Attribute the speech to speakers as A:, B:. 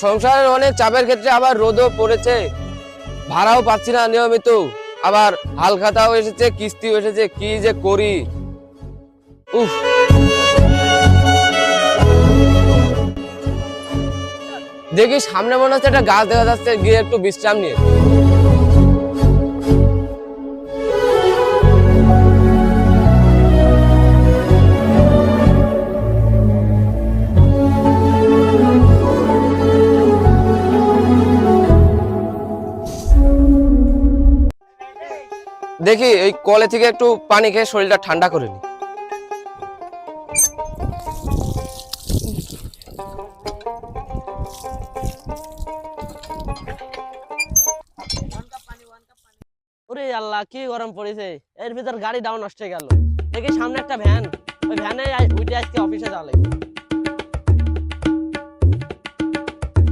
A: সংসারের অনেক চাপের ক্ষেত্রে আবার রোদও পড়েছে, ভাড়াও পাচ্ছি না নিয়মিত, আবার হাল খাতাও এসেছে, কিস্তিও এসেছে, কি যে করি। উফ। দেখি সামনে মনে হচ্ছে একটা গাছ দেখা যাচ্ছে, গিয়ে একটু বিশ্রাম নিয়ে। দেখি এই কলে থেকে একটু পানি খেয়ে শরীরটা ঠান্ডা করে নি।
B: ওরে আল্লাহ, কি গরম পড়েছে! এর ভিতর গাড়ি ডাউন নষ্ট হয়ে গেল। দেখি সামনে একটা ভ্যান, ওই ভ্যানে উঠে আজকে অফিসে যাওয়া লাগবে।